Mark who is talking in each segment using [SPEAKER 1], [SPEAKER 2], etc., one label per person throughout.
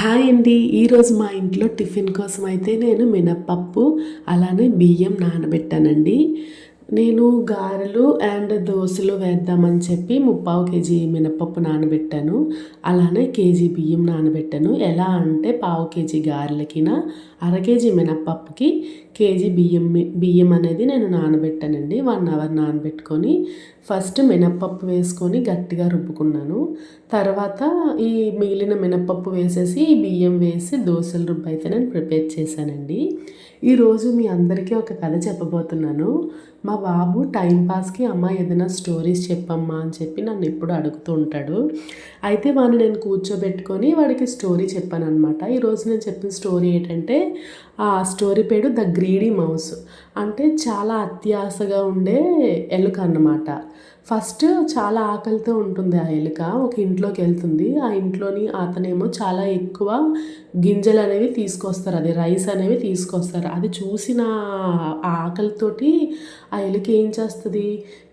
[SPEAKER 1] Hi అండి. ఈరోజు మా ఇంట్లో టిఫిన్ కోసం అయితే నేను మినప్పప్పు అలానే బియ్యం నానబెట్టానండి. నేను గారెలు అండ్ దోసలు వేద్దామని చెప్పి 3/4 కేజీ మినపప్పు నానబెట్టాను. అలానే కేజీ బియ్యం నానబెట్టాను. ఎలా అంటే 1/4 కేజీ గారెలకిన అర కేజీ మినపప్పుకి కేజీ బియ్యం అనేది నేను నానబెట్టానండి. 1 అవర్ నానబెట్టుకొని ఫస్ట్ మినప్పప్పు వేసుకొని గట్టిగా రుబ్బుకున్నాను. తర్వాత ఈ మిగిలిన మినప్పప్పు వేసేసి ఈ బియ్యం వేసి దోసల రుబ్బు అయితే నేను ప్రిపేర్ చేశానండి. ఈరోజు మీ అందరికీ ఒక కథ చెప్పబోతున్నాను. మా బాబు టైంపాస్కి అమ్మ ఏదైనా స్టోరీస్ చెప్పమ్మా అని చెప్పి నన్ను ఎప్పుడు అడుగుతూ ఉంటాడు. అయితే వాడిని నేను కూర్చోబెట్టుకొని వాడికి స్టోరీ చెప్పాను అనమాట. ఈరోజు నేను చెప్పిన స్టోరీ ఏంటంటే ఆ స్టోరీ పేరు ద గ్రీడీ మౌస్. అంటే చాలా అత్యాశగా ఉండే ఎలుక అన్నమాట. ఫస్ట్ చాలా ఆకలితో ఉంటుంది ఆ ఎలుక. ఒక ఇంట్లోకి వెళ్తుంది. ఆ ఇంట్లోని అతనేమో చాలా ఎక్కువ గింజలు అనేవి తీసుకొస్తారు, అది రైస్ అనేవి తీసుకొస్తారు. అది చూసిన ఆకలితోటి ఆ ఎలుక ఏం చేస్తుంది,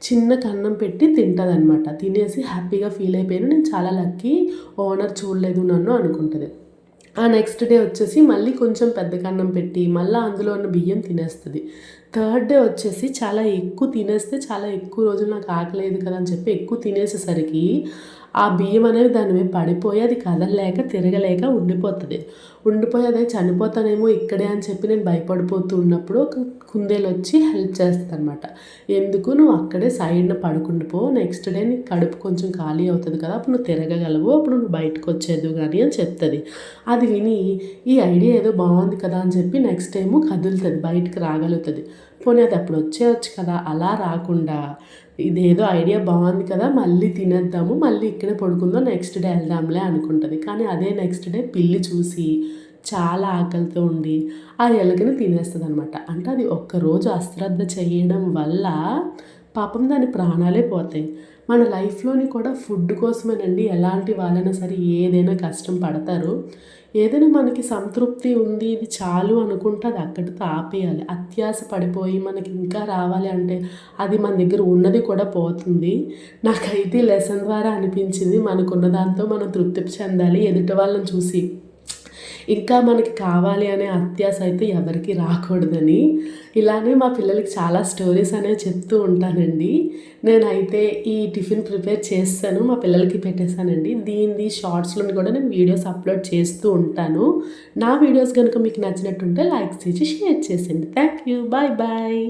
[SPEAKER 1] చిన్న కన్నం పెట్టి తింటుంది అనమాట. తినేసి హ్యాపీగా ఫీల్ అయిపోయాను, నేను చాలా లక్కీ, ఓనర్ చూడలేదు నన్ను అనుకుంటుంది. ఆ నెక్స్ట్ డే వచ్చేసి మళ్ళీ కొంచెం పెద్ద కన్నం పెట్టి మళ్ళీ అందులో ఉన్న బియ్యం తినేస్తుంది. థర్డ్ డే వచ్చేసి చాలా ఎక్కువ తినేస్తే, చాలా ఎక్కువ రోజులు నాకు ఆకలేదు కదా అని చెప్పి ఎక్కువ తినేసేసరికి ఆ బియ్యం అనేది దాని మీద పడిపోయి అది కదలలేక తిరగలేక ఉండిపోయి అదే చనిపోతానేమో ఇక్కడే అని చెప్పి నేను భయపడిపోతూ ఉన్నప్పుడు ఒక కుందేలు వచ్చి హెల్ప్ చేస్తుంది అనమాట. ఎందుకు నువ్వు అక్కడే సైడ్న పడుకుండిపో, నెక్స్ట్ డే నీకు కడుపు కొంచెం ఖాళీ అవుతుంది కదా, అప్పుడు నువ్వు తిరగగలవు, అప్పుడు నువ్వు బయటకు వచ్చేదు కానీ అని చెప్తుంది. అది విని ఈ ఐడియా ఏదో బాగుంది కదా అని చెప్పి నెక్స్ట్ టైము కదులుతుంది, బయటకు రాగలుగుతుంది. పోనీ అది అప్పుడు వచ్చేయచ్చు కదా, అలా రాకుండా ఇదేదో ఐడియా బాగుంది కదా, మళ్ళీ తినేద్దాము, మళ్ళీ ఇక్కడే పడుకుందాం, నెక్స్ట్ డే వెళ్దాంలే అనుకుంటుంది. కానీ అదే నెక్స్ట్ డే పిల్లి చూసి చాలా ఆకలితో ఉండి ఆ ఎలుకని తినేస్తుంది అనమాట. అంటే అది ఒక్కరోజు అశ్రద్ధ చేయడం వల్ల పాపం దాని ప్రాణాలే పోతాయి. మన లైఫ్లోని కూడా ఫుడ్ కోసమేనండి, ఎలాంటి వాళ్ళైనా సరే ఏదైనా కష్టం పడతారు. ఏదైనా మనకి సంతృప్తి ఉంది, ఇది చాలు అనుకుంటే అది అక్కడితో ఆపేయాలి. అత్యాశ పడిపోయి మనకి ఇంకా రావాలి అంటే అది మన దగ్గర ఉన్నది కూడా పోతుంది. నాకైతే లెసన్ ద్వారా అనిపించింది, మనకున్న దాంతో మనం తృప్తి చెందాలి. ఎదుటి వాళ్ళని చూసి ఇంకా మనకి కావాలి అనే అత్యాశ అయితే ఎవరికి రాకూడదని. ఇలానే మా పిల్లలకి చాలా స్టోరీస్ అనేవి చెప్తూ ఉంటానండి. నేనైతే ఈ టిఫిన్ ప్రిపేర్ చేస్తాను, మా పిల్లలకి పెట్టేశానండి. దీనిది షార్ట్స్లోని కూడా నేను వీడియోస్ అప్లోడ్ చేస్తూ ఉంటాను. నా వీడియోస్ కనుక మీకు నచ్చినట్టుంటే లైక్ చేసి షేర్ చేసేయండి. Thank you. Bye bye.